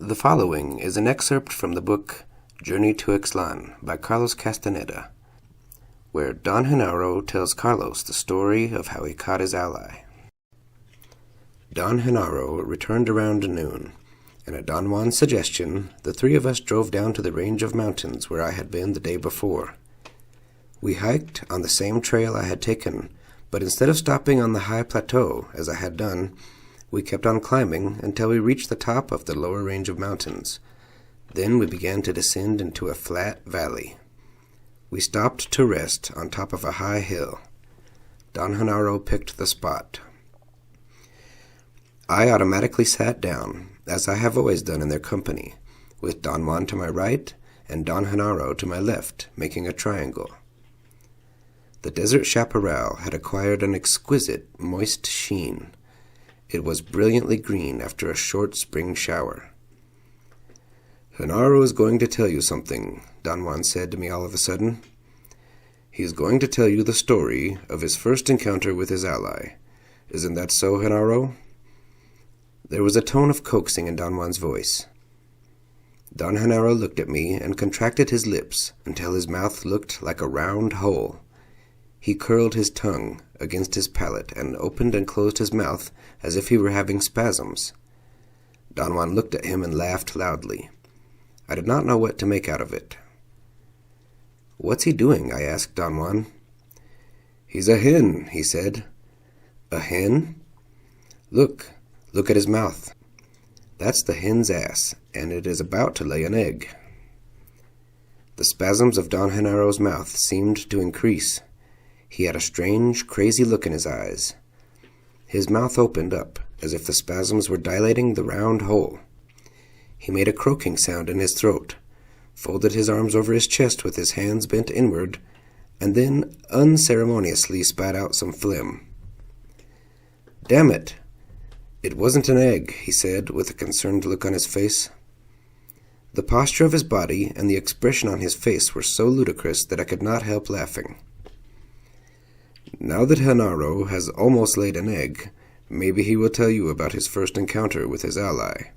The following is an excerpt from the book Journey to Ixtlan by Carlos Castaneda, where Don Genaro tells Carlos the story of how he caught his ally. Don Genaro returned around noon, and at Don Juan's suggestion, the three of us drove down to the range of mountains where I had been the day before. We hiked on the same trail I had taken, but instead of stopping on the high plateau, as I had done, we kept on climbing until we reached the top of the lower range of mountains. Then we began to descend into a flat valley. We stopped to rest on top of a high hill. Don Genaro picked the spot. I automatically sat down, as I have always done in their company, with Don Juan to my right and Don Genaro to my left, making a triangle. The desert chaparral had acquired an exquisite, moist sheen. It was brilliantly green after a short spring shower. "Genaro is going to tell you something," Don Juan said to me all of a sudden. "He is going to tell you the story of his first encounter with his ally. Isn't that so, Genaro?" There was a tone of coaxing in Don Juan's voice. Don Genaro looked at me and contracted his lips until his mouth looked like a round hole. He curled his tongue against his palate and opened and closed his mouth as if he were having spasms. Don Juan looked at him and laughed loudly. I did not know what to make out of it. "What's he doing?" I asked Don Juan. "He's a hen," he said. "A hen?" Look at his mouth. That's the hen's ass, and it is about to lay an egg." The spasms of Don Genaro's mouth seemed to increase. He had a strange, crazy look in his eyes. His mouth opened up, as if the spasms were dilating the round hole. He made a croaking sound in his throat, folded his arms over his chest with his hands bent inward, and then unceremoniously spat out some phlegm. "Damn it! It wasn't an egg," he said, with a concerned look on his face. The posture of his body and the expression on his face were so ludicrous that I could not help laughing. "Now that Genaro has almost laid an egg, maybe he will tell you about his first encounter with his ally,"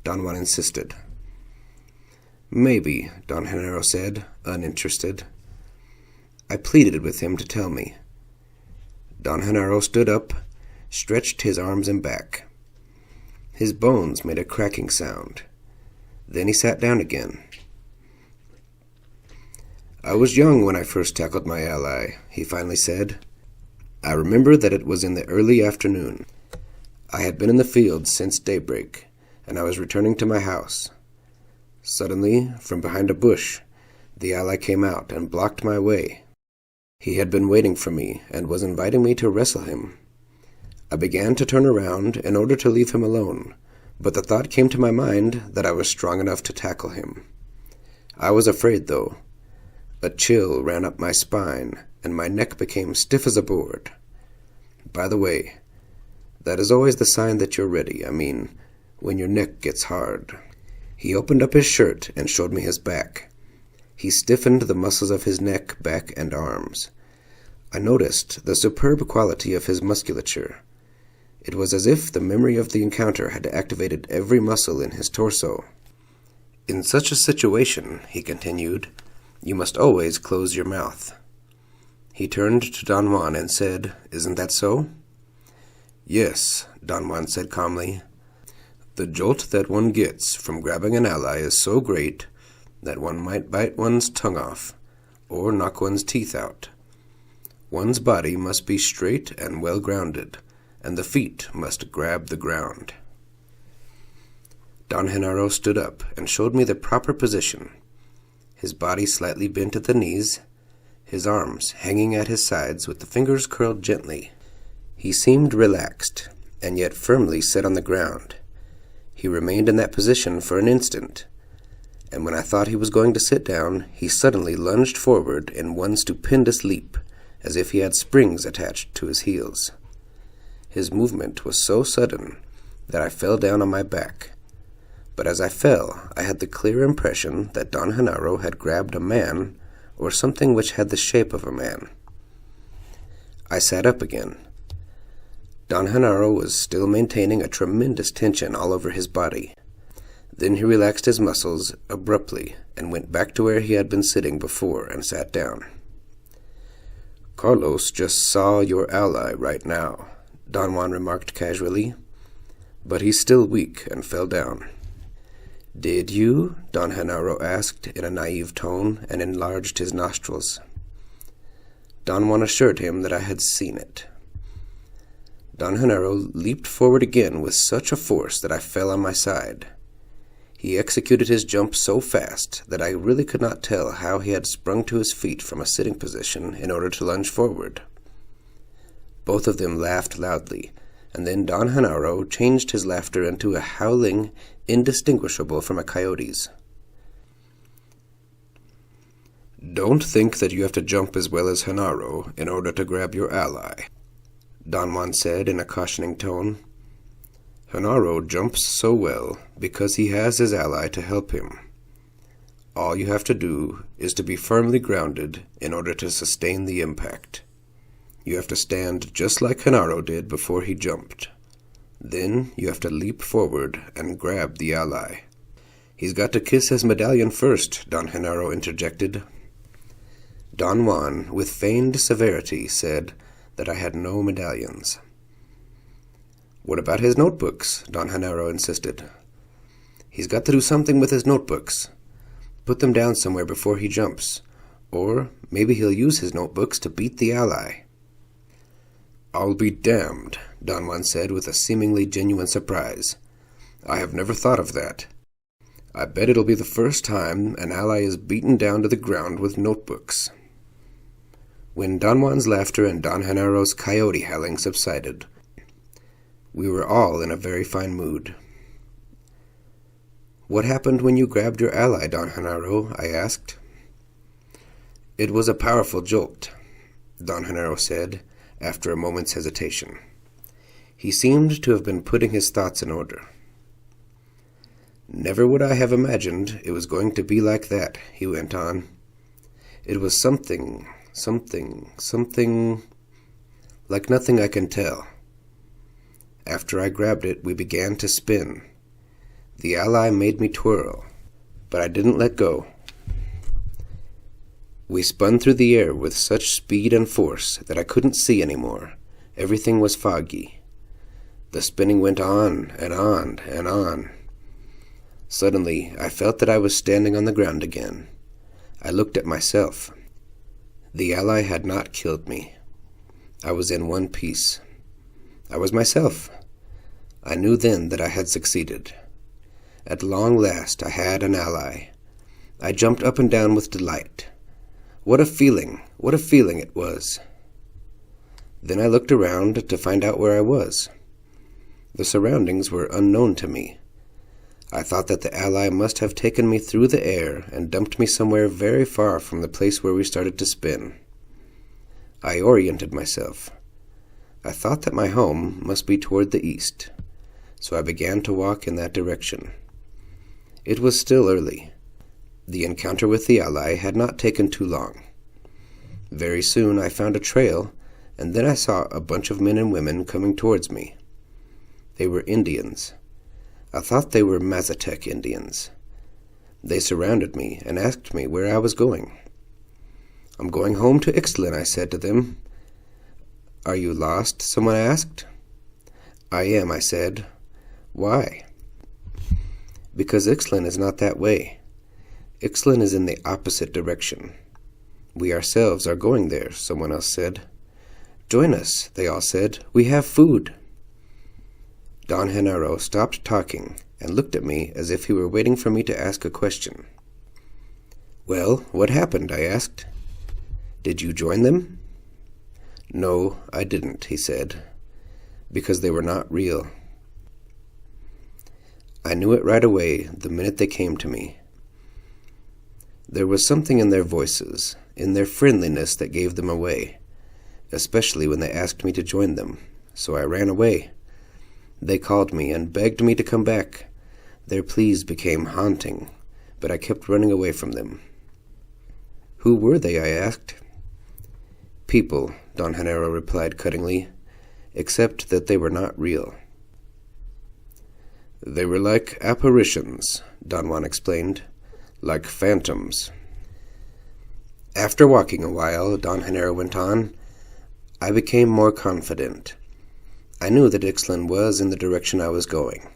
Don Juan insisted. "Maybe," Don Genaro said, uninterested. I pleaded with him to tell me. Don Genaro stood up, stretched his arms and back. His bones made a cracking sound. Then he sat down again. "I was young when I first tackled my ally," he finally said. "I remember that it was in the early afternoon. I had been in the field since daybreak, and I was returning to my house. Suddenly, from behind a bush, the ally came out and blocked my way. He had been waiting for me and was inviting me to wrestle him. I began to turn around in order to leave him alone, but the thought came to my mind that I was strong enough to tackle him. I was afraid, though. A chill ran up my spine, and my neck became stiff as a board. By the way, that is always the sign that you're ready. I mean, when your neck gets hard." He opened up his shirt and showed me his back. He stiffened the muscles of his neck, back, and arms. I noticed the superb quality of his musculature. It was as if the memory of the encounter had activated every muscle in his torso. "In such a situation," he continued, "you must always close your mouth." He turned to Don Juan and said, "Isn't that so?" "Yes," Don Juan said calmly. "The jolt that one gets from grabbing an ally is so great that one might bite one's tongue off, or knock one's teeth out. One's body must be straight and well grounded, and the feet must grab the ground." Don Genaro stood up and showed me the proper position. His body slightly bent at the knees, his arms hanging at his sides with the fingers curled gently. He seemed relaxed, and yet firmly set on the ground. He remained in that position for an instant, and when I thought he was going to sit down, he suddenly lunged forward in one stupendous leap, as if he had springs attached to his heels. His movement was so sudden that I fell down on my back. But as I fell, I had the clear impression that Don Genaro had grabbed a man, or something which had the shape of a man. I sat up again. Don Genaro was still maintaining a tremendous tension all over his body. Then he relaxed his muscles abruptly and went back to where he had been sitting before and sat down. "Carlos just saw your ally right now," Don Juan remarked casually, "but he's still weak and fell down." "Did you?" Don Genaro asked in a naive tone and enlarged his nostrils. Don Juan assured him that I had seen it. Don Genaro leaped forward again with such a force that I fell on my side. He executed his jump so fast that I really could not tell how he had sprung to his feet from a sitting position in order to lunge forward. Both of them laughed loudly, and then Don Genaro changed his laughter into a howling indistinguishable from a coyote's. "Don't think that you have to jump as well as Genaro in order to grab your ally," Don Juan said in a cautioning tone. "Genaro jumps so well because he has his ally to help him. All you have to do is to be firmly grounded in order to sustain the impact. You have to stand just like Genaro did before he jumped. Then you have to leap forward and grab the ally." "He's got to kiss his medallion first," Don Genaro interjected. Don Juan, with feigned severity, said that I had no medallions. "What about his notebooks?" Don Genaro insisted. "He's got to do something with his notebooks. Put them down somewhere before he jumps. Or maybe he'll use his notebooks to beat the ally." "I'll be damned," Don Juan said with a seemingly genuine surprise. "I have never thought of that. I bet it'll be the first time an ally is beaten down to the ground with notebooks." When Don Juan's laughter and Don Genaro's coyote howling subsided, we were all in a very fine mood. "What happened when you grabbed your ally, Don Genaro?" I asked. "It was a powerful jolt," Don Genaro said, after a moment's hesitation. He seemed to have been putting his thoughts in order. "Never would I have imagined it was going to be like that," he went on. "It was something like nothing I can tell. After I grabbed it, we began to spin. The ally made me twirl, but I didn't let go. We spun through the air with such speed and force that I couldn't see anymore. Everything was foggy. The spinning went on and on and on. Suddenly, I felt that I was standing on the ground again. I looked at myself. The ally had not killed me. I was in one piece. I was myself. I knew then that I had succeeded. At long last I had an ally. I jumped up and down with delight. What a feeling it was. Then I looked around to find out where I was. The surroundings were unknown to me. I thought that the ally must have taken me through the air and dumped me somewhere very far from the place where we started to spin. I oriented myself. I thought that my home must be toward the east, so I began to walk in that direction. It was still early. The encounter with the ally had not taken too long. Very soon I found a trail, and then I saw a bunch of men and women coming towards me. They were Indians. I thought they were Mazatec Indians. They surrounded me and asked me where I was going. "I'm going home to Ixtlan," I said to them. "Are you lost?" someone asked. "I am," I said. "Why?" "Because Ixtlan is not that way. Ixtlan is in the opposite direction. We ourselves are going there," someone else said. "Join us," they all said. "We have food." Don Genaro stopped talking and looked at me as if he were waiting for me to ask a question. "Well, what happened?" I asked. "Did you join them?" "No, I didn't," he said, "because they were not real." I knew it right away the minute they came to me. There was something in their voices, in their friendliness that gave them away, especially when they asked me to join them, so I ran away. They called me and begged me to come back. Their pleas became haunting, but I kept running away from them. "Who were they?" I asked. "People," Don Genaro replied cuttingly, "except that they were not real. They were like apparitions, Don Juan explained. "Like phantoms." After walking a while, Don Genaro went on, I became more confident. I knew that Ixtlan was in the direction I was going.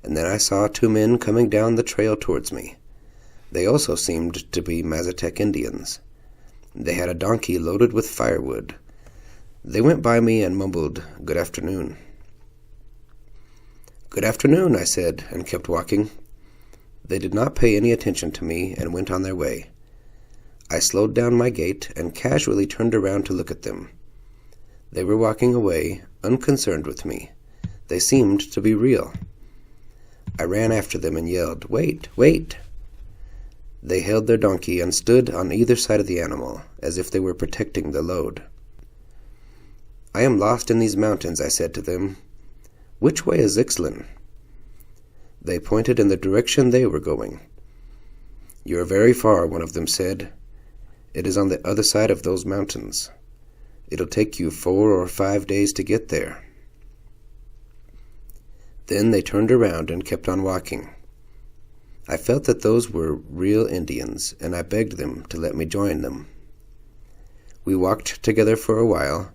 And then I saw two men coming down the trail towards me. They also seemed to be Mazatec Indians. They had a donkey loaded with firewood. They went by me and mumbled, "Good afternoon." "Good afternoon," I said, and kept walking. They did not pay any attention to me and went on their way. I slowed down my gait and casually turned around to look at them. They were walking away, unconcerned with me. They seemed to be real. I ran after them and yelled, "Wait, wait!" They held their donkey and stood on either side of the animal, as if they were protecting the load. "I am lost in these mountains," I said to them. "Which way is Ixtlan?" They pointed in the direction they were going. "You are very far," one of them said. "It is on the other side of those mountains. It'll take you 4 or 5 days to get there." Then they turned around and kept on walking. I felt that those were real Indians, and I begged them to let me join them. We walked together for a while,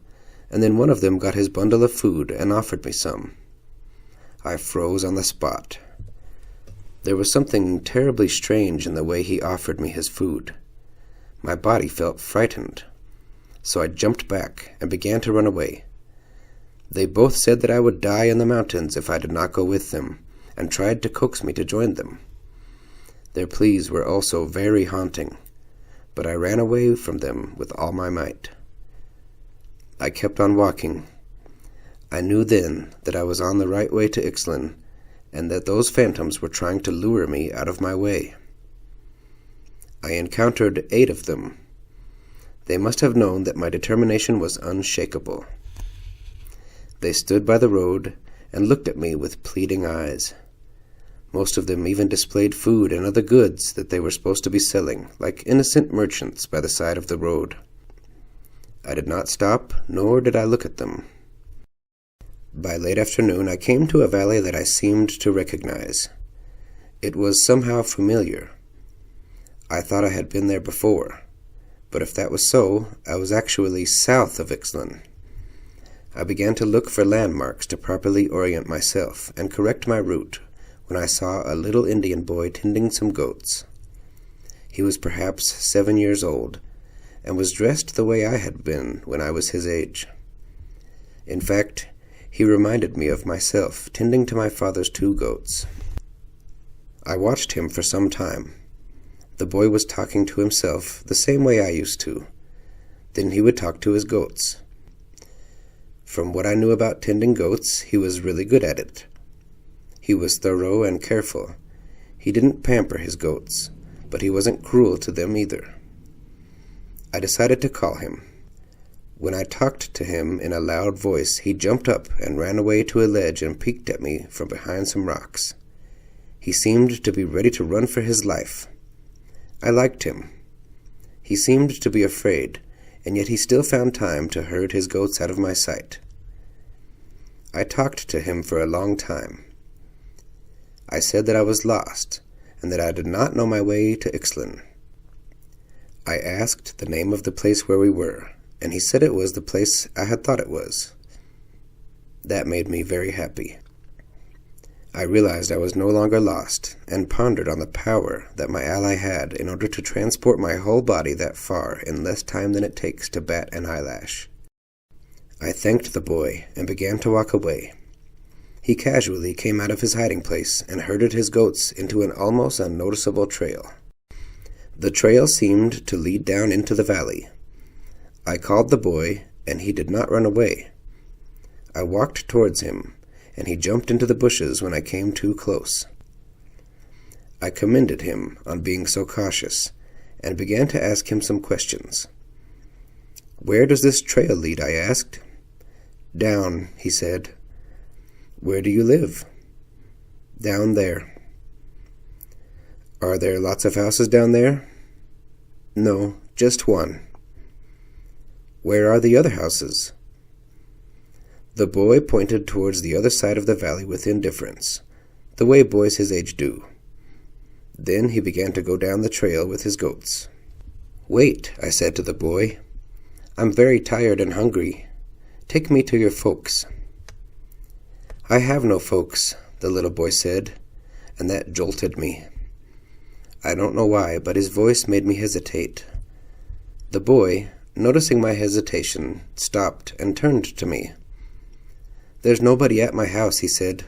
and then one of them got his bundle of food and offered me some. I froze on the spot. There was something terribly strange in the way he offered me his food. My body felt frightened, so I jumped back and began to run away. They both said that I would die in the mountains if I did not go with them, and tried to coax me to join them. Their pleas were also very haunting, but I ran away from them with all my might. I kept on walking. I knew then that I was on the right way to Ixtlan, and that those phantoms were trying to lure me out of my way. I encountered 8 of them. They must have known that my determination was unshakable. They stood by the road and looked at me with pleading eyes. Most of them even displayed food and other goods that they were supposed to be selling, like innocent merchants by the side of the road. I did not stop, nor did I look at them. By late afternoon, I came to a valley that I seemed to recognize. It was somehow familiar. I thought I had been there before, but if that was so, I was actually south of Ixtlan. I began to look for landmarks to properly orient myself and correct my route when I saw a little Indian boy tending some goats. He was perhaps 7 years old, and was dressed the way I had been when I was his age. In fact, he reminded me of myself tending to my father's 2 goats. I watched him for some time. The boy was talking to himself the same way I used to. Then he would talk to his goats. From what I knew about tending goats, he was really good at it. He was thorough and careful. He didn't pamper his goats, but he wasn't cruel to them either. I decided to call him. When I talked to him in a loud voice, he jumped up and ran away to a ledge and peeked at me from behind some rocks. He seemed to be ready to run for his life. I liked him. He seemed to be afraid, and yet he still found time to herd his goats out of my sight. I talked to him for a long time. I said that I was lost, and that I did not know my way to Ixtlan. I asked the name of the place where we were, and he said it was the place I had thought it was. That made me very happy. I realized I was no longer lost, and pondered on the power that my ally had in order to transport my whole body that far in less time than it takes to bat an eyelash. I thanked the boy and began to walk away. He casually came out of his hiding place and herded his goats into an almost unnoticeable trail. The trail seemed to lead down into the valley. I called the boy, and he did not run away. I walked towards him, and he jumped into the bushes when I came too close. I commended him on being so cautious, and began to ask him some questions. "Where does this trail lead?" I asked. "Down," he said. "Where do you live?" "Down there." "Are there lots of houses down there?" "No, just one." "Where are the other houses?" The boy pointed towards the other side of the valley with indifference, the way boys his age do. Then he began to go down the trail with his goats. "Wait," I said to the boy. "I'm very tired and hungry. Take me to your folks." "I have no folks," the little boy said, and that jolted me. I don't know why, but his voice made me hesitate. The boy, noticing my hesitation, stopped and turned to me. "There's nobody at my house," he said.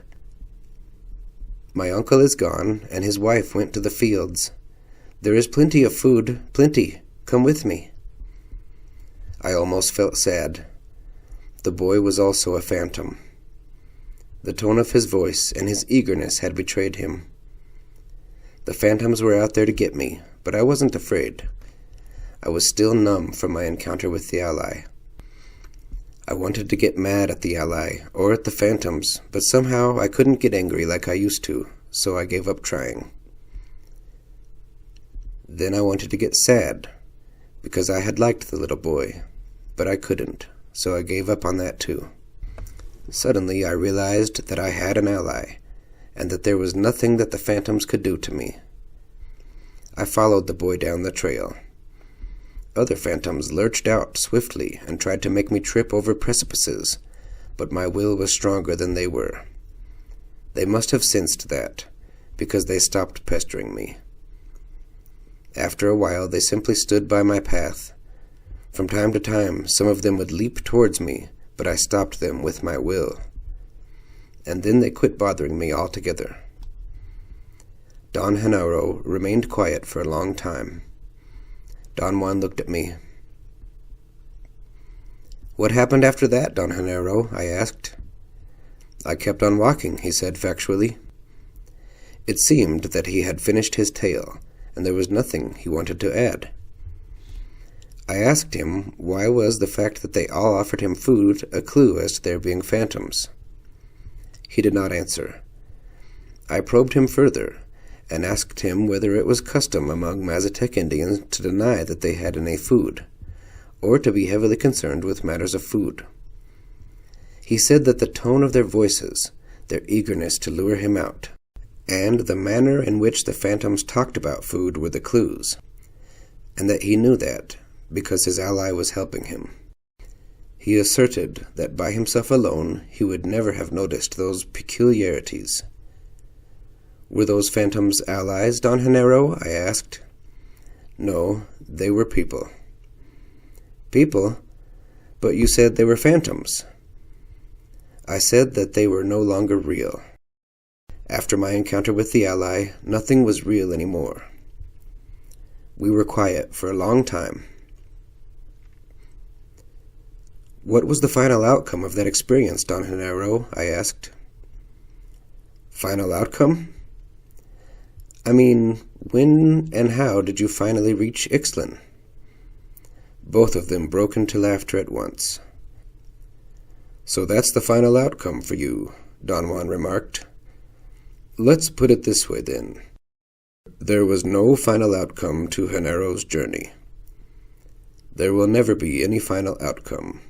"My uncle is gone, and his wife went to the fields. There is plenty of food, plenty. Come with me." I almost felt sad. The boy was also a phantom. The tone of his voice and his eagerness had betrayed him. The phantoms were out there to get me, but I wasn't afraid. I was still numb from my encounter with the ally. I wanted to get mad at the ally, or at the phantoms, but somehow I couldn't get angry like I used to, so I gave up trying. Then I wanted to get sad, because I had liked the little boy, but I couldn't, so I gave up on that too. Suddenly I realized that I had an ally, and that there was nothing that the phantoms could do to me. I followed the boy down the trail. Other phantoms lurched out swiftly and tried to make me trip over precipices, but my will was stronger than they were. They must have sensed that, because they stopped pestering me. After a while, they simply stood by my path. From time to time, some of them would leap towards me, but I stopped them with my will. And then they quit bothering me altogether. Don Genaro remained quiet for a long time. Don Juan looked at me. "What happened after that, Don Genaro?" I asked. "I kept on walking," he said factually. It seemed that he had finished his tale, and there was nothing he wanted to add. I asked him why was the fact that they all offered him food a clue as to their being phantoms. He did not answer. I probed him further, and asked him whether it was custom among Mazatec Indians to deny that they had any food, or to be heavily concerned with matters of food. He said that the tone of their voices, their eagerness to lure him out, and the manner in which the phantoms talked about food were the clues, and that he knew that because his ally was helping him. He asserted that by himself alone he would never have noticed those peculiarities. "Were those phantoms allies, Don Genaro?" I asked. "No, they were people." "People? But you said they were phantoms." "I said that they were no longer real. After my encounter with the ally, nothing was real anymore." We were quiet for a long time. "What was the final outcome of that experience, Don Genaro?" I asked. "Final outcome? I mean, when and how did you finally reach Ixtlan?" Both of them broke into laughter at once. "So that's the final outcome for you," Don Juan remarked. "Let's put it this way, then. There was no final outcome to Genaro's journey. There will never be any final outcome.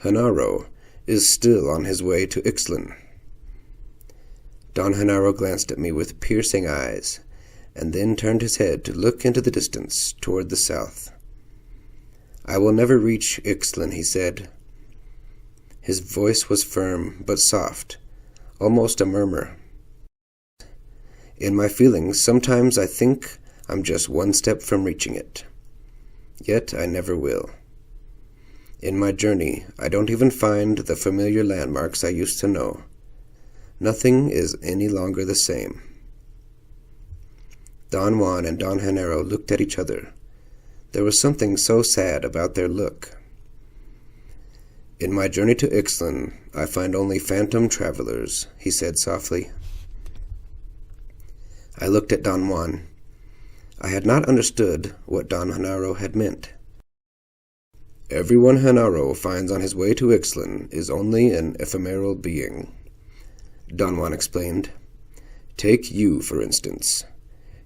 Genaro is still on his way to Ixtlan." Don Genaro glanced at me with piercing eyes, and then turned his head to look into the distance toward the south. "I will never reach Ixtlan," he said. His voice was firm but soft, almost a murmur. "In my feelings, sometimes I think I'm just one step from reaching it. Yet I never will. In my journey, I don't even find the familiar landmarks I used to know. Nothing is any longer the same." Don Juan and Don Genaro looked at each other. There was something so sad about their look. "In my journey to Ixtlan, I find only phantom travelers," he said softly. I looked at Don Juan. I had not understood what Don Genaro had meant. "Everyone Genaro finds on his way to Ixtlan is only an ephemeral being," Don Juan explained. "Take you, for instance.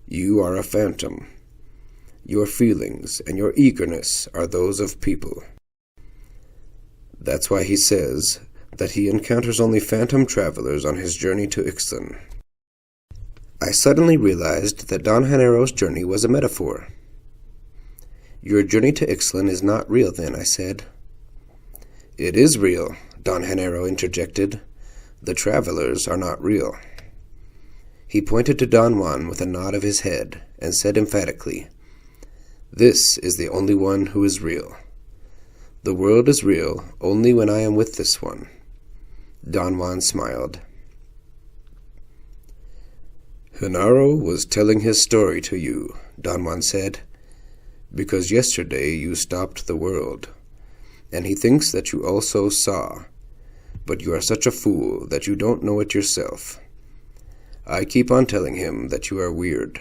You are a phantom. Your feelings and your eagerness are those of people. That's why he says that he encounters only phantom travelers on his journey to Ixtlan." I suddenly realized that Don Genaro's journey was a metaphor. "Your journey to Ixtlan is not real, then," I said. "It is real," Don Genaro interjected. "The travelers are not real." He pointed to Don Juan with a nod of his head and said emphatically, "This is the only one who is real. The world is real only when I am with this one." Don Juan smiled. "Genaro was telling his story to you," Don Juan said, "because yesterday you stopped the world, and he thinks that you also saw, but you are such a fool that you don't know it yourself. I keep on telling him that you are weird,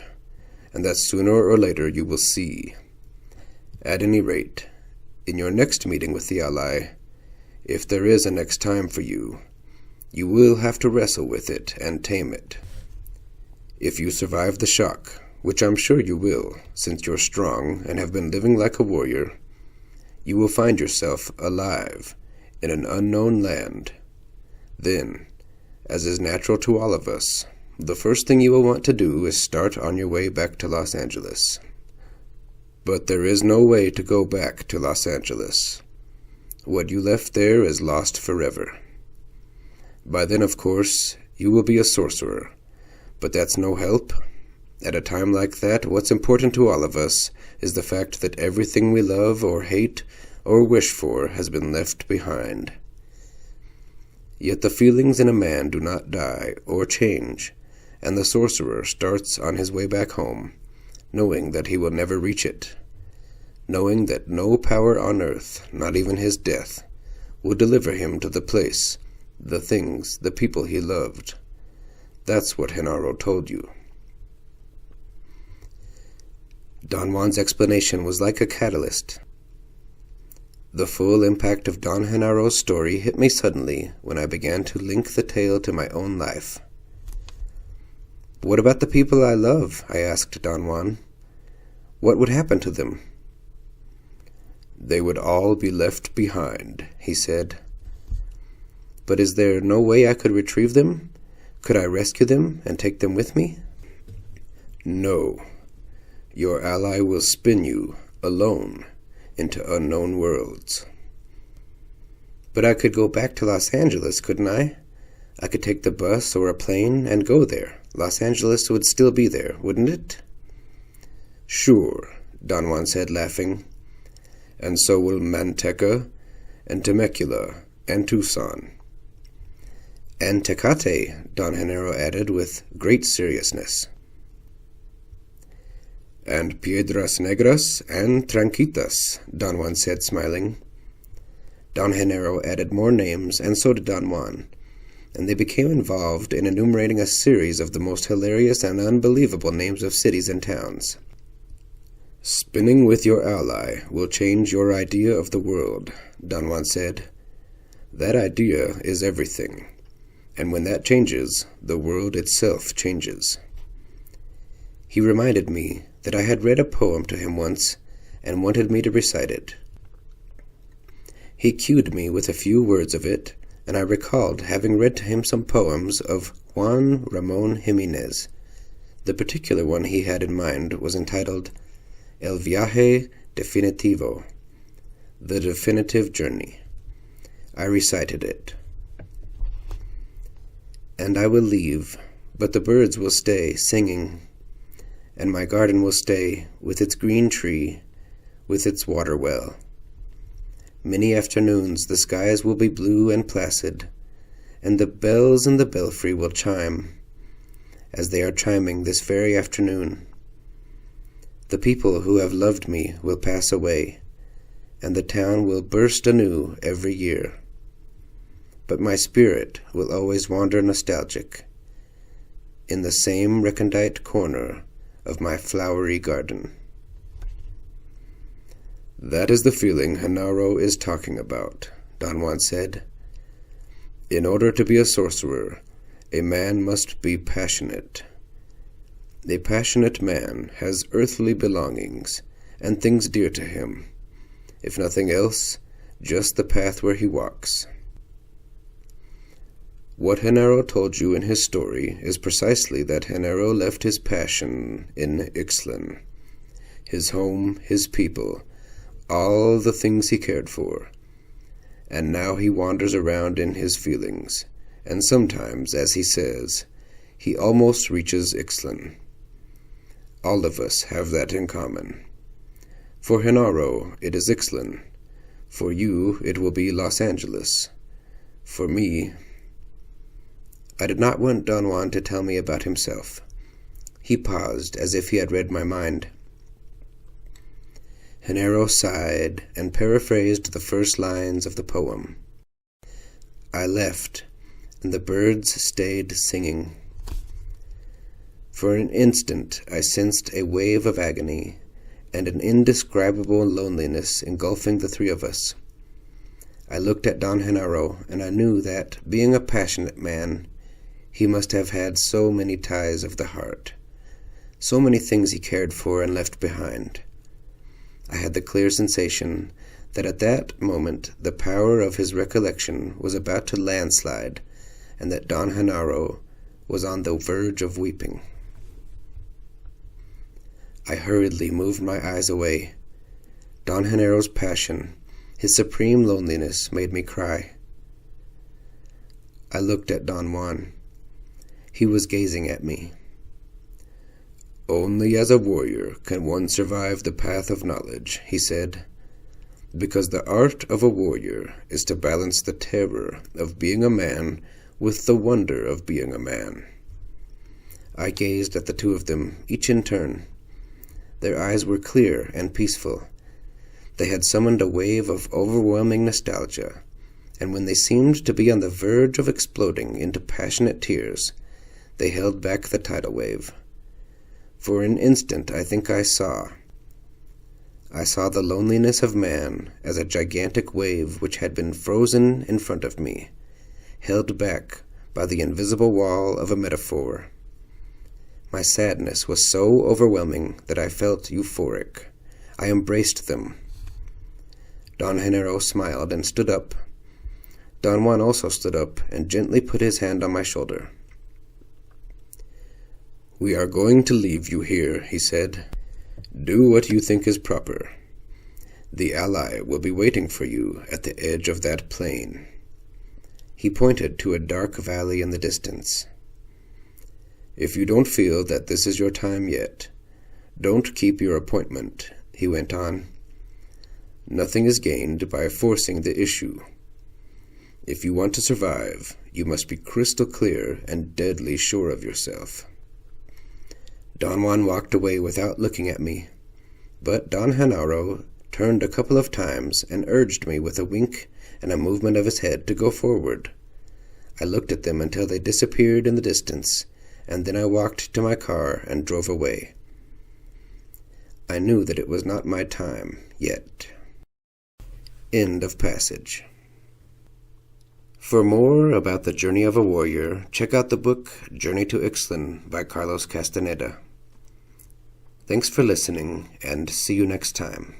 and that sooner or later you will see. At any rate, in your next meeting with the ally, if there is a next time for you, you will have to wrestle with it and tame it. If you survive the shock, which I'm sure you will, since you're strong and have been living like a warrior, you will find yourself alive in an unknown land. Then, as is natural to all of us, the first thing you will want to do is start on your way back to Los Angeles. But there is no way to go back to Los Angeles. What you left there is lost forever. By then, of course, you will be a sorcerer, but that's no help. At a time like that, what's important to all of us is the fact that everything we love or hate or wish for has been left behind. Yet the feelings in a man do not die or change, and the sorcerer starts on his way back home, knowing that he will never reach it, knowing that no power on earth, not even his death, will deliver him to the place, the things, the people he loved. That's what Genaro told you." Don Juan's explanation was like a catalyst. The full impact of Don Genaro's story hit me suddenly when I began to link the tale to my own life. "What about the people I love?" I asked Don Juan. "What would happen to them?" "They would all be left behind," he said. "But is there no way I could retrieve them? Could I rescue them and take them with me?" "No. Your ally will spin you, alone, into unknown worlds." "But I could go back to Los Angeles, couldn't I? I could take the bus or a plane and go there. Los Angeles would still be there, wouldn't it?" "Sure," Don Juan said, laughing. "And so will Manteca, and Temecula, and Tucson." "And Tecate," Don Genaro added with great seriousness. "And Piedras Negras and Tranquitas," Don Juan said, smiling. Don Genaro added more names, and so did Don Juan, and they became involved in enumerating a series of the most hilarious and unbelievable names of cities and towns. "Spinning with your ally will change your idea of the world," Don Juan said. "That idea is everything, and when that changes, the world itself changes." He reminded me that I had read a poem to him once and wanted me to recite it. He cued me with a few words of it, and I recalled having read to him some poems of Juan Ramon Jimenez. The particular one he had in mind was entitled El Viaje Definitivo, The Definitive Journey. I recited it. "And I will leave, but the birds will stay singing, and my garden will stay with its green tree, with its water well. Many afternoons the skies will be blue and placid, and the bells in the belfry will chime, as they are chiming this very afternoon. The people who have loved me will pass away, and the town will burst anew every year. But my spirit will always wander nostalgic, in the same recondite corner of my flowery garden." "That is the feeling Genaro is talking about," Don Juan said. "In order to be a sorcerer, a man must be passionate. A passionate man has earthly belongings and things dear to him, if nothing else, just the path where he walks." What Genaro told you in his story is precisely that Genaro left his passion in Ixtlan, his home, his people, all the things he cared for. And now he wanders around in his feelings, and sometimes, as he says, he almost reaches Ixtlan. All of us have that in common. For Genaro, it is Ixtlan. For you, it will be Los Angeles. For me... I did not want Don Juan to tell me about himself. He paused, as if he had read my mind. Genaro sighed and paraphrased the first lines of the poem. I left, and the birds stayed singing. For an instant I sensed a wave of agony and an indescribable loneliness engulfing the three of us. I looked at Don Genaro, and I knew that, being a passionate man, he must have had so many ties of the heart, so many things he cared for and left behind. I had the clear sensation that at that moment the power of his recollection was about to landslide, and that Don Genaro was on the verge of weeping. I hurriedly moved my eyes away. Don Genaro's passion, his supreme loneliness, made me cry. I looked at Don Juan. He was gazing at me. Only as a warrior can one survive the path of knowledge, he said, because the art of a warrior is to balance the terror of being a man with the wonder of being a man. I gazed at the two of them, each in turn. Their eyes were clear and peaceful. They had summoned a wave of overwhelming nostalgia, and when they seemed to be on the verge of exploding into passionate tears, they held back the tidal wave. For an instant I think I saw the loneliness of man as a gigantic wave which had been frozen in front of me, held back by the invisible wall of a metaphor. My sadness was so overwhelming that I felt euphoric. I embraced them. Don Genaro smiled and stood up. Don Juan also stood up and gently put his hand on my shoulder. We are going to leave you here, he said. Do what you think is proper. The ally will be waiting for you at the edge of that plain. He pointed to a dark valley in the distance. If you don't feel that this is your time yet, don't keep your appointment, he went on. Nothing is gained by forcing the issue. If you want to survive, you must be crystal clear and deadly sure of yourself. Don Juan walked away without looking at me, but Don Genaro turned a couple of times and urged me with a wink and a movement of his head to go forward. I looked at them until they disappeared in the distance, and then I walked to my car and drove away. I knew that it was not my time yet. End of passage. For more about the journey of a warrior, check out the book Journey to Ixtlan by Carlos Castaneda. Thanks for listening, and see you next time.